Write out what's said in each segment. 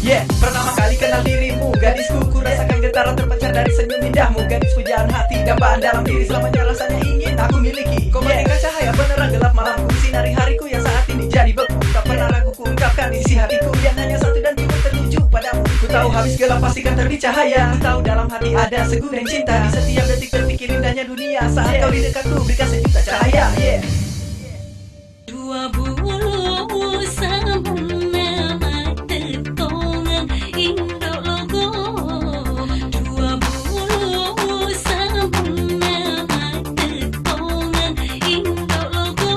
Yeah, pertama kali kenal dirimu, gadisku, ku rasakan getaran terpancar dari senyum indahmu. Gadis pujaan hati, dambaan dalam diri, selamanya rasanya ingin aku miliki. Kau bagaikan cahaya penerang gelap malamku, sinari hariku yang saat ini jadi beku. Tak pernah ragu ku ungkapkan isi hatiku yang hanya satu dan ku tertuju padamu. Ku tahu habis gelap pastikan terbit cahaya. Ku tahu dalam hati ada segudang cinta. Di setiap detik-detik indahnya dunia, saat kau di dekatku berikan sejuta cahaya. Yeah. Dua bulu sama mata tongan indok logo. Dua bulu sama mata tongan indok logo.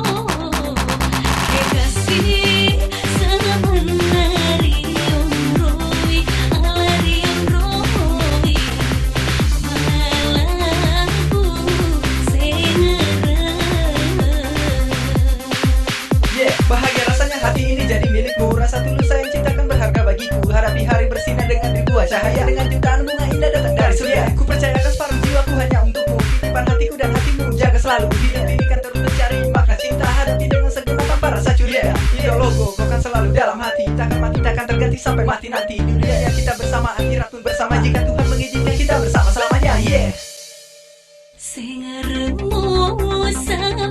Kekasih sama menari roi, alari roi. Malamku Bahagia rasanya hati ini jadi milikmu. Rasa tulus sayang cintakan berharga bagiku. Hadapi hari bersinar dengan ribuan cahaya, dengan jutaan bunga indah datang dari surga. Ku percayakan separuh jiwaku hanya untukmu. Titipan hatiku dan hatimu jaga selalu. Hidup ini kan terus mencari makna cinta. Hadapi dengan segenap tanpa rasa curiga. Ideologo kau kan selalu dalam hati. Takkan mati, takkan terganti sampai mati nanti. Dunia yang kita bersama, akhirat pun bersama. Jika Tuhan mengizinkan kita bersama selamanya. Yeah. Sing remu sama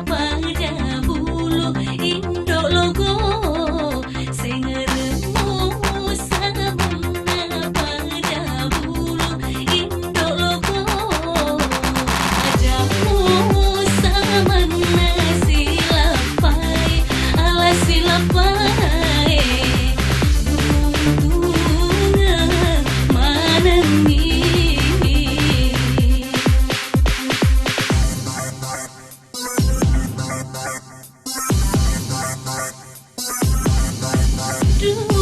pada bulu indok logo. Sing remu sama pada bulu indok logo. Ajamu sama silapai, ala silapai. Buntungan mana nih? Do